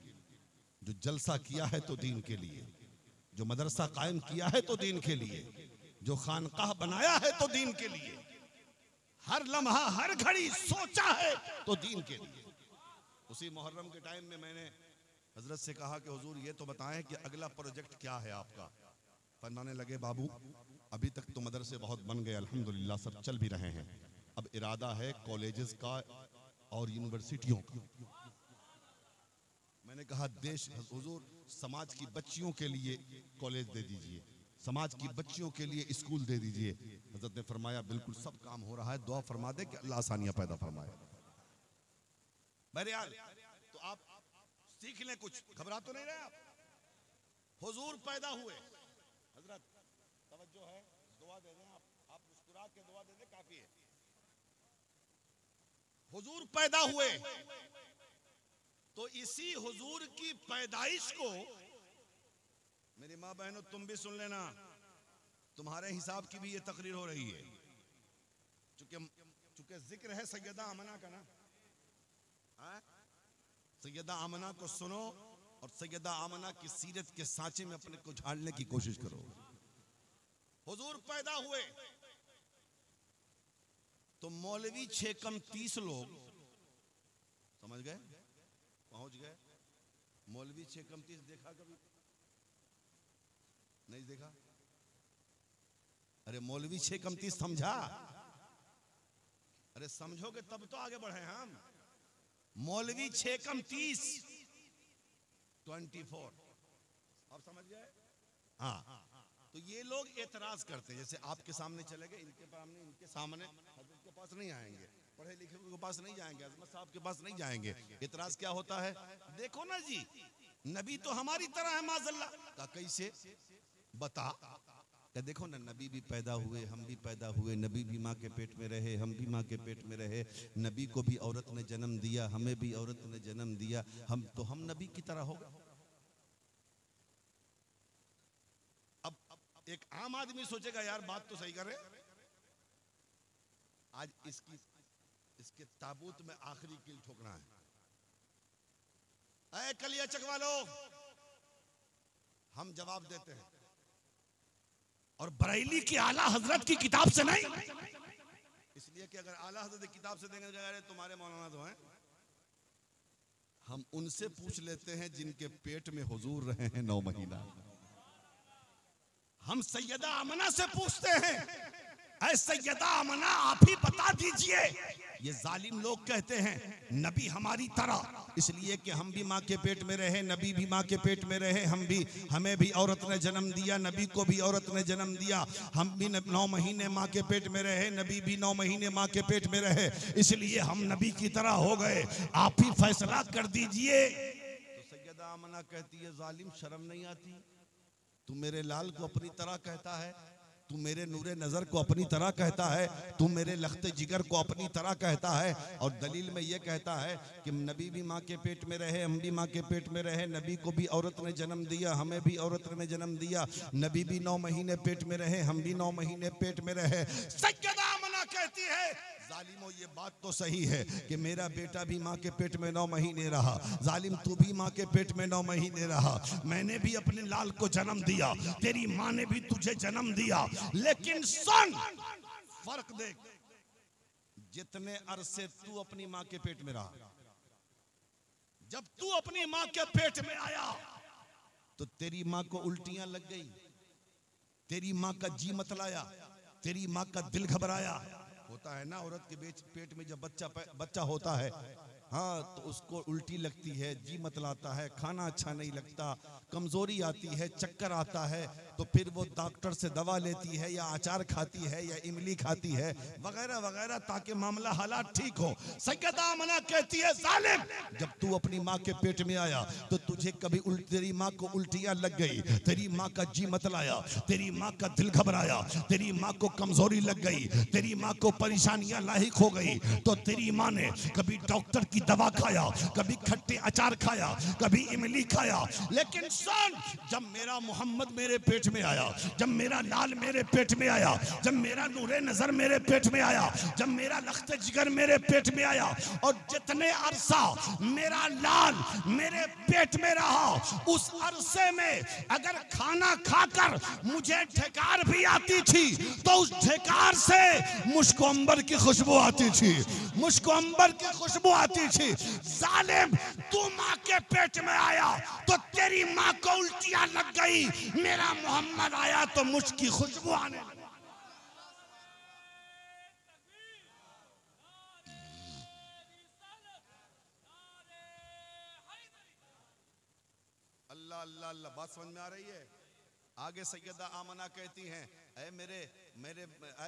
जो जलसा किया है तो दीन के लिए, जो मदरसा कायम किया है तो दीन के लिए, जो खानकाह बनाया है तो दीन के लिए, हर लम्हा हर घड़ी सोचा है तो दीन के लिए। उसी मुहर्रम के टाइम में मैंने हजरत से कहा कि हुजूर ये तो बताएं कि अगला प्रोजेक्ट क्या है आपका। फरमाने लगे बाबू अभी तक तो मदरसे बहुत बन गए अल्हम्दुलिल्लाह, सब चल भी रहे हैं, अब इरादा है कॉलेजेस का और यूनिवर्सिटियों का। मैंने कहा देश हुजूर समाज की बच्चियों के लिए कॉलेज दे दीजिए, समाज की बच्चियों के लिए स्कूल दे दीजिए। हजरत ने फरमाया बिल्कुल सब काम हो रहा है, दुआ फरमा दे कि अल्लाह आसानियां पैदा फरमाए। बहरहाल तो आप सीख लें, कुछ घबरा तो नहीं रहे आप। हुजूर पैदा हुए, हजरत तवज्जो है, दुआ दे दें आप मुस्कुरा के दुआ दे दें काफी है। हुजूर पैदा हुए तो इसी हुजूर की पैदाइश को, मेरी माँ बहनों तुम भी सुन लेना, तुम्हारे हिसाब की भी ये तकरीर हो रही है, चूंकि जिक्र है सैयदा आमना का ना, सैयदा आमना को सुनो और सैयदा आमना की सीरत के सांचे में अपने को झाड़ने की कोशिश करो। हुजूर पैदा हुए तो मौलवी 6 कम 30 लोग, समझ गए, पहुंच गए। मौलवी 6 कम 30 देखा कभी? नहीं देखा? अरे मौलवी 6 कम 30 समझा? अरे समझोगे तब तो आगे बढ़े हम। मौलवी 6 कम 30 24, आप समझ गए? हाँ। तो ये लोग एतराज करते हैं, जैसे आपके सामने चले गए, इनके सामने हजरत के पास नहीं आएंगे, पढ़े लिखे के पास नहीं जाएंगे, अजमत साहब के पास नहीं जाएंगे। एतराज क्या होता है? देखो ना जी, नबी तो हमारी तरह है माज़अल्लाह का। कैसे बता? क्या देखो ना, नबी भी पैदा हुए, हम भी पैदा हुए, नबी भी माँ के पेट में रहे, हम भी माँ के पेट में रहे, नबी को भी औरत ने जन्म दिया, हमें भी औरत ने जन्म दिया, हम नबी की तरह हो गए। अब एक आम आदमी सोचेगा यार बात तो सही कर रहे, आज इसके ताबूत में आखिरी कील ठोकना है। ऐ कलिया चकवा लो, हम जवाब देते हैं, और बरेली की आला हजरत की किताब से नहीं, इसलिए कि अगर आला हजरत की किताब से देंगे तो तुम्हारे मौलाना तो हैं, हम उनसे पूछ लेते हैं जिनके पेट में हुजूर रहे हैं 9 महीना। हम सैयदा आमना से पूछते हैं, ऐ सैयदा आमना आप ही बता दीजिए। ये जालिम लोग कहते हैं नबी हमारी तरह, इसलिए कि हम भी माँ के पेट में रहे, नबी भी माँ के पेट में रहे, हमें भी औरत ने जन्म दिया, नबी को भी औरत ने जन्म दिया, हम भी 9 महीने माँ के पेट में रहे, नबी भी 9 महीने माँ के पेट में रहे, इसलिए हम नबी की तरह हो गए, आप ही फैसला कर दीजिए। तो सैयदा आमना कहती है जालिम शर्म नहीं आती? तू मेरे लाल को अपनी तरह कहता है, तू मेरे नूरे नजर को अपनी तरह कहता है, तू मेरे लख्ते जिगर को अपनी तरह कहता है, और दलील में ये कहता है कि नबी भी माँ के पेट में रहे, हम भी माँ के पेट में रहे, नबी को भी औरत ने जन्म दिया, हमें भी औरत ने जन्म दिया, नबी भी 9 महीने पेट में रहे, हम भी 9 महीने पेट में रहे। सैयदा आमना कहती है जालिमो ये बात तो सही है कि मेरा बेटा भी माँ के पेट में 9 महीने रहा, जालिम तू भी माँ के पेट में 9 महीने रहा, मैंने भी अपने लाल को जन्म दिया, तेरी माँ ने भी तुझे जन्म दिया, लेकिन सुन फर्क देख, जितने अरसे तू अपनी मां के पेट में रहा, जब तू अपनी मां के पेट में आया तो तेरी मां को उल्टियां लग गई, तेरी मां का जी मतलाया, तेरी मां का दिल घबराया। होता है ना औरत के पेट में जब बच्चा होता है, हाँ, तो उसको उल्टी लगती है, जी मतलाता है, खाना अच्छा नहीं लगता, कमजोरी आती है, चक्कर आता है, तो फिर वो डॉक्टर से दवा लेती है या अचार खाती है या इमली खाती है वगैरह वगैरह, ताकि मामला हालात ठीक हो। सैयदा आमना कहती है जालिम, जब तू अपनी माँ के पेट में आया तो तुझे कभी तेरी माँ को उल्टियां लग गई, तेरी माँ का जी मतलाया, तेरी माँ का दिल घबराया, तेरी माँ को कमजोरी लग गई, तेरी माँ को परेशानियां लाहिक हो गई, तो तेरी माँ ने कभी डॉक्टर की दवा खाया, कभी खट्टे अचार खाया, कभी इमली खाया। लेकिन सुन, जब मेरा मोहम्मद मेरे पेट में आया, जब मेरा लाल मेरे पेट में आया, जब मेरा नूरे नजर मेरे पेट में आया, जब मेरा लख्त जिगर मेरे पेट में आया, और जितने अरसा मेरा लाल मेरे पेट में रहा, उस अरसे में अगर खाना खाकर मुझे ढेकार भी आती थी तो उस ढेकार से मुझको अंबर की खुशबू आती थी, मुझको अंबर की खुशबू आती थी। जालिम, तू माँ के पेट में आया तो तेरी माँ को उल्टियां लग गई, मेरा मोहम्मद आया तो मुझकी खुशबू आने लगी। अल्लाह अल्लाह अल्लाह, बात समझ में आ रही है? आगे सैयदा आमना कहती हैं, ऐ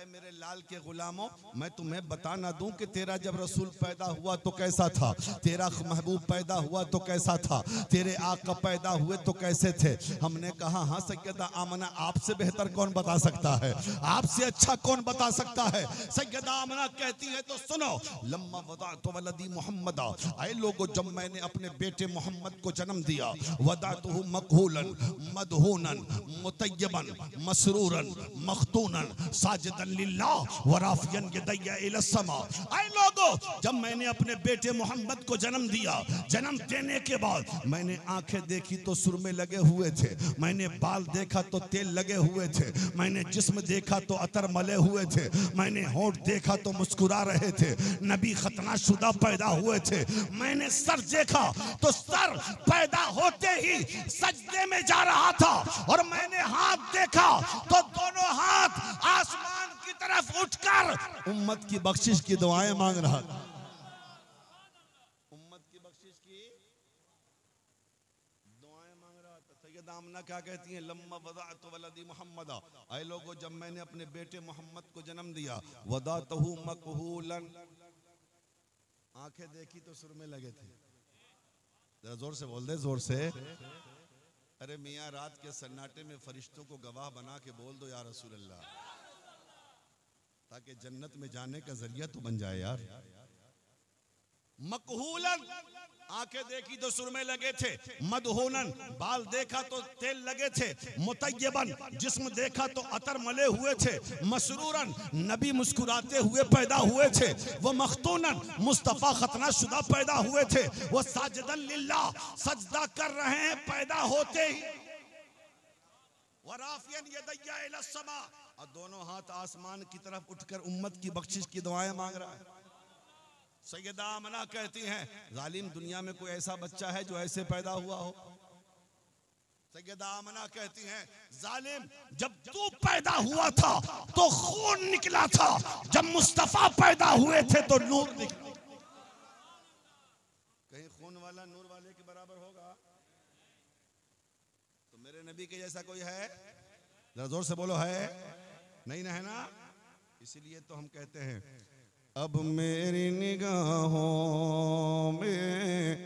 मेरे लाल के गुलामों, मैं तुम्हें बता ना दूं कि तेरा जब रसूल पैदा हुआ तो कैसा था, तेरा महबूब पैदा हुआ तो कैसा था, तेरे आका पैदा हुए तो कैसे थे। हमने कहा हाँ सैयदा आमना, आपसे बेहतर कौन बता सकता है, आपसे अच्छा कौन बता सकता है। सैयदा आमना कहती है तो सुनो, लम्मा वदाअतु वलदी मुहम्मदा, ऐ लोगों, जब मैंने अपने बेटे मोहम्मद को जन्म दिया, वदाअतुहु मकहूलन मदहूनन मुतय्यबन मसरूरन मख्तूनन साजिदन लिल्लाह व राफियन यदैया इला समा। ऐ लोगों, जब मैंने अपने बेटे मोहम्मद को जन्म दिया, जन्म देने के बाद मैंने आंखें देखी तो सुरमे लगे हुए थे, मैंने बाल देखा तो तेल लगे हुए थे, मैंने जिस्म देखा तो अतर मले हुए थे, मैंने होंठ देखा तो मुस्कुरा रहे थे, नबी खतना शुदा पैदा हुए थे, मैंने सर देखा तो सर पैदा होते ही सजदे में जा रहा था, और मैंने हाथ देखा तो दोनों हाथ आसमान की तरफ उठकर उम्मत की बख्शिश की दुआएं मांग रहा था, उम्मत की बख्शिश की दुआएं मांग रहा था। सैयदा आमना क्या कहती हैं, लम्मा वदाअतु वलदी मुहम्मदा, ऐ लोगों, जब मैंने अपने बेटे मोहम्मद को जन्म दिया, वदाअतहु मकहूलन, आंखें देखी तो सुरमे लगे थे। जरा जोर से बोल दे, जोर से। अरे मियाँ, रात के सन्नाटे में फरिश्तों को गवाह बना के बोल दो या रसूल अल्लाह, ताकि जन्नत में जाने का जरिया तो बन जाए यार। मकहूलन, आंखें देखी तो सुरमे लगे थे, मदहूनन, बाल देखा तो तेल लगे थे, मुतय्यबन, जिस्म देखा तो अतर मले हुए थे, मसरूरन, नबी मुस्कुराते हुए पैदा हुए थे, वो मख्तूनन, मुस्तफ़ा खतना शुदा पैदा हुए थे, वो साजिदन लिल्लाह, सजदा कर रहे हैं पैदा होते ही, वराफियन यदैया इला समा, और दोनों हाथ आसमान की तरफ उठकर उम्मत की बख्शिश की दुआएं मांग रहा है। सैयदा आमना कहती हैं, जालिम, दुनिया में कोई ऐसा बच्चा है जो ऐसे पैदा हुआ हो? सैयदा आमना कहती हैं, जालिम, जब तू पैदा हुआ था तो खून निकला था, जब मुस्तफा पैदा हुए थे तो नूर निकला। कहीं खून वाला नूर वाले के बराबर होगा? तो मेरे नबी के जैसा कोई है? जरा जोर से बोलो, है? नहीं ना, है ना? इसीलिए तो हम कहते हैं, अब मेरी निगाहों में,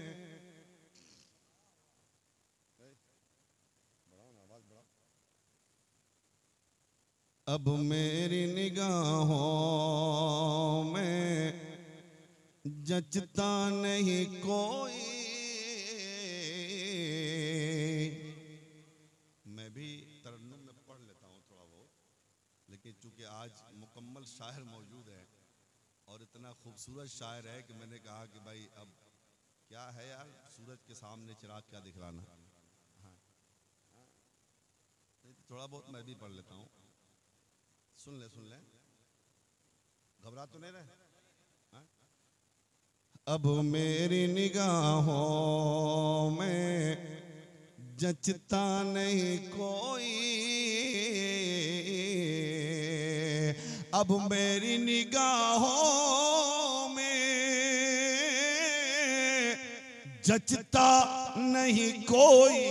अब मेरी निगाहों में जचता नहीं कोई। मैं भी तरन्नुम में पढ़ लेता हूँ थोड़ा बहुत, लेकिन चूंकि आज मुकम्मल शायर मौजूद है और इतना खूबसूरत शायर है कि मैंने कहा कि भाई अब क्या है यार, सूरज के सामने चिराग क्या दिखलाना। हाँ, थोड़ा बहुत मैं भी पढ़ लेता हूँ, सुन ले। घबरा तो नहीं रहे? हाँ? अब मेरी निगाहों में जचता नहीं कोई, अब मेरी निगाहों में जचता नहीं कोई,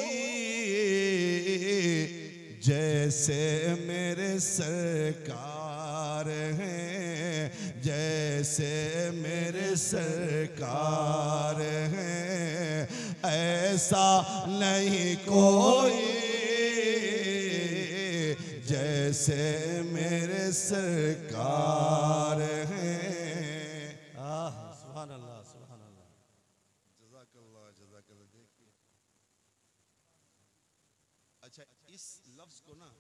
जैसे मेरे सरकार हैं, जैसे मेरे सरकार हैं, ऐसा नहीं कोई, जैसे मेरे सरकार हैं। सुभान अल्लाह, सुभान अल्लाह। जज़ाकल्लाह, जज़ाकल्लाह। देखिए, अच्छा, इस लफ्ज को ना,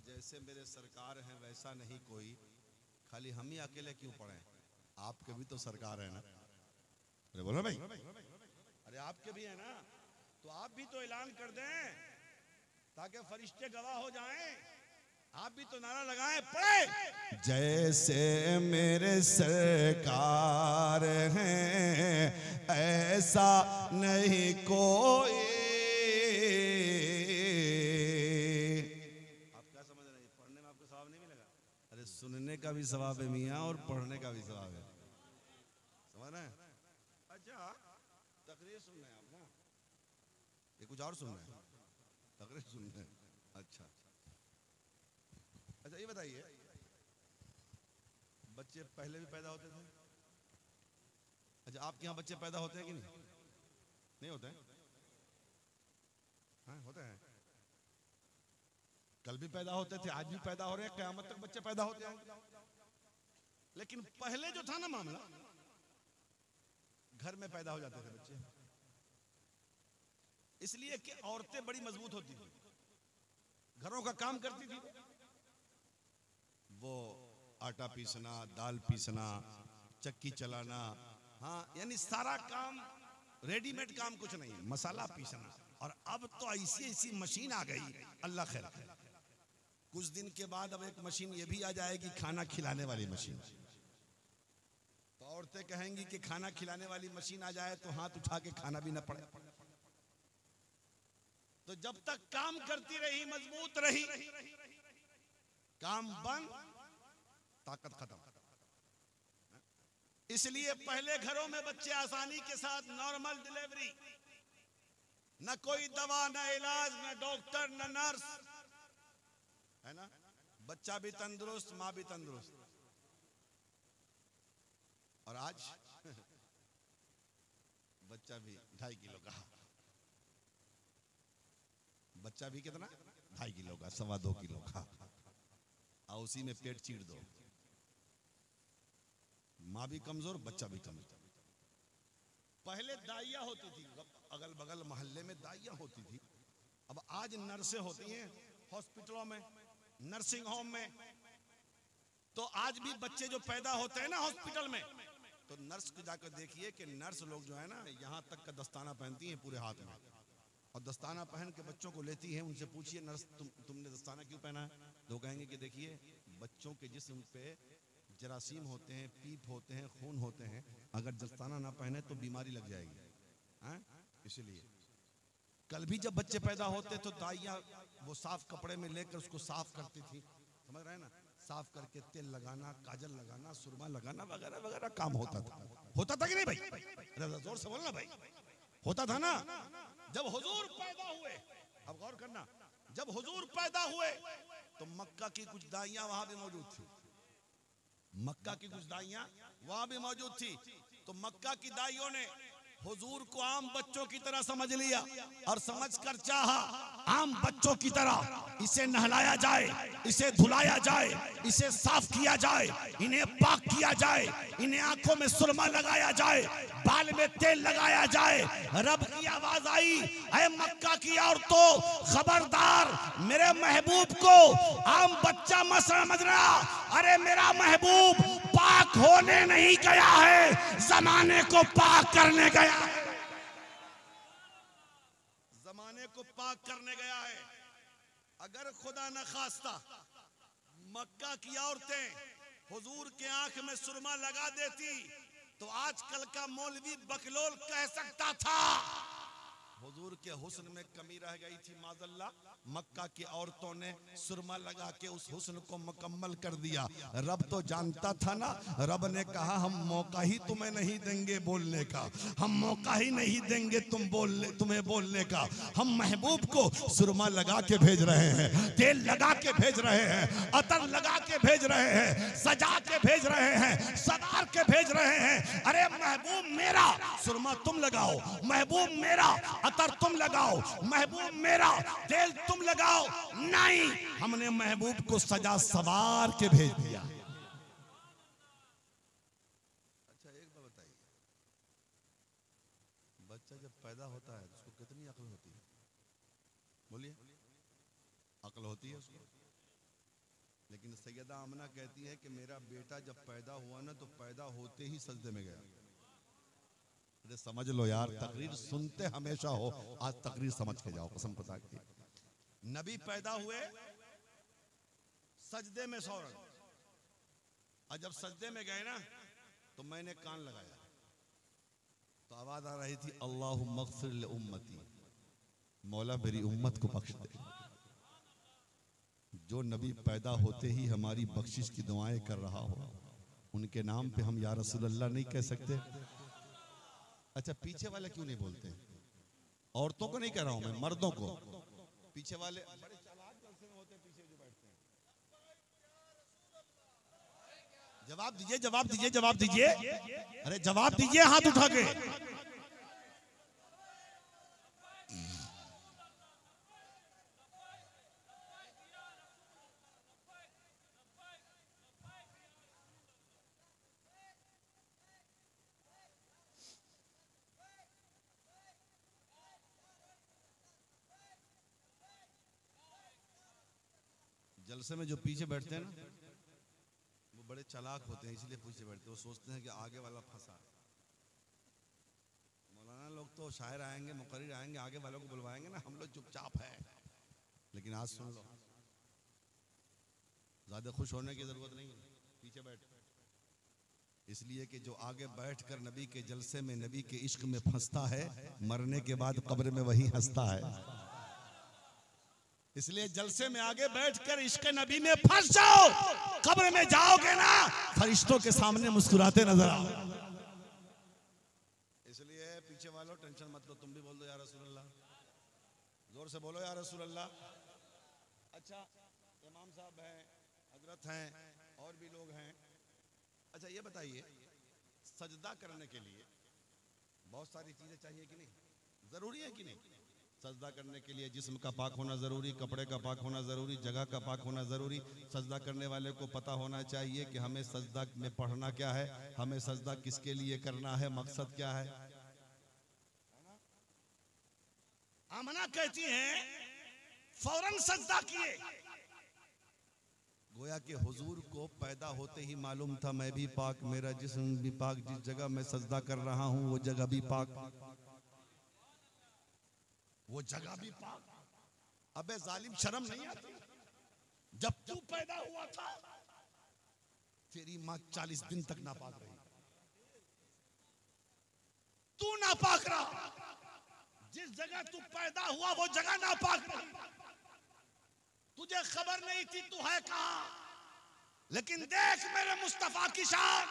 जैसे मेरे सरकार हैं वैसा नहीं कोई, खाली हम ही अकेले क्यों पढ़े? आपके भी तो सरकार है ना। अरे बोलो भाई, अरे आपके भी है ना, तो आप भी तो ऐलान कर दें ताकि फरिश्ते गवाह हो जाएं। आप भी तो नारा लगाएं, पढ़े, जैसे मेरे सरकार हैं ऐसा नहीं कोई। आप क्या समझ रहे हैं? पढ़ने में आपको सवाब नहीं मिलेगा? अरे सुनने का भी सवाब है मियाँ, और पढ़ने का भी सवाब है, समझ रहे हैं? अच्छा, तकरीर सुन रहे हैं आप ना, ये कुछ और सुन रहे हैं? तकरीर सुन रहे हैं, अच्छा। अच्छा, ये बताइए, बच्चे पहले भी पैदा होते थे? अच्छा, आपके यहाँ बच्चे पैदा होते हैं कि नहीं? नहीं होते हैं? हाँ, होते हैं। कल भी पैदा होते थे, आज भी पैदा हो रहे हैं, क़यामत तक बच्चे पैदा होते हैं। लेकिन पहले जो था ना मामला, घर में पैदा हो जाते थे बच्चे, इसलिए कि औरतें बड़ी मजबूत होती थी, घरों का काम करती थी, वो आटा पीसना, दाल पीसना, चक्की चलाना, हाँ, यानी सारा काम, रेडीमेड काम कुछ नहीं है, मसाला पीसना। और अब तो ऐसी ऐसी मशीन आ गई, अल्लाह खैर करे। कुछ दिन के बाद अब एक मशीन ये भी आ जाएगी, खाना खिलाने वाली मशीन। तो औरतें कहेंगी कि खाना खिलाने वाली मशीन आ जाए तो हाथ उठा के खाना भी ना पड़े। तो जब तक काम करती रही, मजबूत रही, काम बंद, ताकत खत्म। इसलिए पहले घरों में बच्चे आसानी के साथ नॉर्मल डिलीवरी, न कोई दवा, न इलाज, न डॉक्टर, न नर्स, है ना, बच्चा भी तंदुरुस्त, माँ भी तंदुरुस्त। और आज बच्चा भी 2.5 किलो का, बच्चा भी कितना, 2.5 किलो का, 2.25 किलो का, और उसी में पेट चीर दो। माँ भी कमजोर, बच्चा भी कमजोर। पहले दाइया होती थी, अगल बगल मोहल्ले में दाइया होती थी। अब आज नर्सें होती हैं हॉस्पिटलों में, नर्सिंग होम में। तो आज भी बच्चे जो पैदा होते हैं ना हॉस्पिटल में, तो नर्स को जाकर देखिए कि नर्स लोग जो है ना, यहाँ तक का दस्ताना पहनती हैं पूरे हाथ में, और दस्ताना पहन के बच्चों को लेती हैं। उनसे पूछिए, नर्स तुमने दस्ताना क्यों पहना है? तो कहेंगे कि देखिए, बच्चों के जिस्म पे जरासीम होते हैं, पीप होते हैं, खून होते हैं, अगर दस्ताना ना पहने तो बीमारी लग जाएगी, हैं? इसलिए कल भी जब बच्चे पैदा होते तो दाइयाँ वो साफ कपड़े में लेकर उसको साफ करती थी, समझ रहे हैं ना, साफ करके तेल लगाना, काजल लगाना, सुरमा लगाना, वगैरह वगैरह काम होता था। होता था कि नहीं भाई? जोर से बोलना भाई, होता था ना। जब हुजूर पैदा हुए, अब गौर करना, जब हुजूर पैदा हुए तो मक्का की कुछ दाइयाँ वहां भी मौजूद थी, मक्का की कुछ दाइयाँ वहां भी मौजूद थी। तो मक्का की दाइयों ने हुजूर को आम बच्चों की तरह समझ लिया और समझकर चाहा आम बच्चों की तरह इसे नहलाया जाए, इसे धुलाया जाए, इसे साफ किया जाए, इन्हें पाक किया जाए, इन्हें आंखों में सुरमा लगाया जाए, बाल में तेल लगाया जाए। रब की आवाज आई, ऐ मक्का की औरतों, खबरदार, मेरे महबूब को आम बच्चा मत समझना। अरे मेरा महबूब पाक होने नहीं गया है, जमाने को पाक करने गया है, जमाने को पाक करने गया है। अगर खुदा न खास्ता मक्का की औरतें हुजूर के आंख में सुरमा लगा देती तो आजकल का मौलवी बकलोल कह सकता था हुजूर के हुस्न में कमी रह गई थी माज़ल्ला। मक्का की औरतों ने सुरमा लगा के उस हुस्न को मुकम्मल कर दिया। रब तो जानता था ना, रब ने कहा हम मौका ही तुम्हें नहीं देंगे बोलने का, हम मौका ही नहीं देंगे तुम्हें बोलने का। हम महबूब को सुरमा लगा के भेज रहे हैं, तेल लगा के भेज रहे हैं, अतर लगा के भेज रहे हैं, सजा के भेज रहे हैं, सदार के भेज रहे हैं। अरे महबूब मेरा सुरमा तुम लगाओ, महबूब मेरा अतर तुम लगाओ, महबूब मेरा तेल तुम लगाओ। नहीं, हमने महबूब को सजा सवार के भेज दिया। अच्छा एक बात बताइए, बच्चा जब पैदा होता है उसको कितनी अक्ल होती है? बोलिए, अक्ल होती है उसको? लेकिन सैयदा आमना कहती है कि मेरा बेटा जब पैदा हुआ ना तो पैदा होते ही सजदे में गया। अरे समझ लो यार, तकरीर सुनते हमेशा हो, आज तकरीर समझ के जाओ कसम खुदा की। नबी पैदा हुए सजदे में फौरन, और जब सजदे में गए ना तो मैंने कान लगाया तो आवाज आ रही थी अल्लाहुम्मा अग़फ़िर लि उम्मती, मौला मेरी उम्मत को बख्श दे। जो नबी पैदा होते ही हमारी बख्शिश की दुआएं कर रहा हो, उनके नाम पे हम या रसूल अल्लाह नहीं कह सकते? अच्छा पीछे वाले क्यों नहीं बोलते? औरतों को नहीं कह रहा हूं मैं, मर्दों को। पीछे वाले बड़े चालाक जलसे में होते हैं, पीछे जो बैठते हैं। जवाब दीजिए, जवाब दीजिए, जवाब दीजिए, अरे जवाब दीजिए हाथ उठा के। जलसे में जो पीछे बैठते हैं ना वो बड़े चालाक होते हैं, इसलिए पीछे बैठते हैं। वो सोचते हैं कि आगे वाला फंसा। मौलाना लोग तो शायर आएंगे, मुकर्रिर आएंगे, आगे वालों को बुलवाएंगे ना, हम लोग चुपचाप है। लेकिन आज सुन लो, ज्यादा खुश होने की जरूरत नहीं है, पीछे बैठ। इसलिए कि जो आगे बैठकर नबी के जलसे में नबी के इश्क में फंसता है, मरने के बाद कब्र में वही हंसता है। इसलिए जलसे में आगे बैठकर इश्क नबी में फंस जाओ, कब्र में जाओगे ना फरिश्तों के सामने मुस्कुराते नजर आओ। इसलिए पीछे वालों टेंशन मत लो, तुम भी बोल दो या रसूल अल्लाह, जोर से बोलो या रसूल अल्लाह। अच्छा इमाम साहब हैं, हजरत हैं, और भी लोग हैं। अच्छा ये बताइए, सजदा करने के लिए बहुत सारी चीजें चाहिए कि नहीं? जरूरी है कि नहीं? सजदा करने के लिए जिस्म का पाक होना जरूरी, कपड़े का पाक होना जरूरी, जगह का पाक होना जरूरी। सजदा करने वाले को पता होना चाहिए कि हमें सजदा में पढ़ना क्या है, हमें सजदा किसके लिए करना है, मकसद क्या है। आमना कहती हैं फौरन सजदा किए। गोया कि हुजूर को पैदा होते ही मालूम था मैं भी पाक, मेरा जिस्म भी पाक, जिस जगह मैं सजदा कर रहा हूं वो जगह भी पाक, वो जगह भी पाक। अबे जालिम शर्म नहीं आती? जब तू पैदा हुआ था तेरी मां 40 दिन तक नापाक रही, तू नापाक रहा। जिस जगह तू पैदा हुआ वो जगह नापाक रही। तुझे खबर नहीं थी तू है कहां, लेकिन देख मेरे मुस्तफा की शान।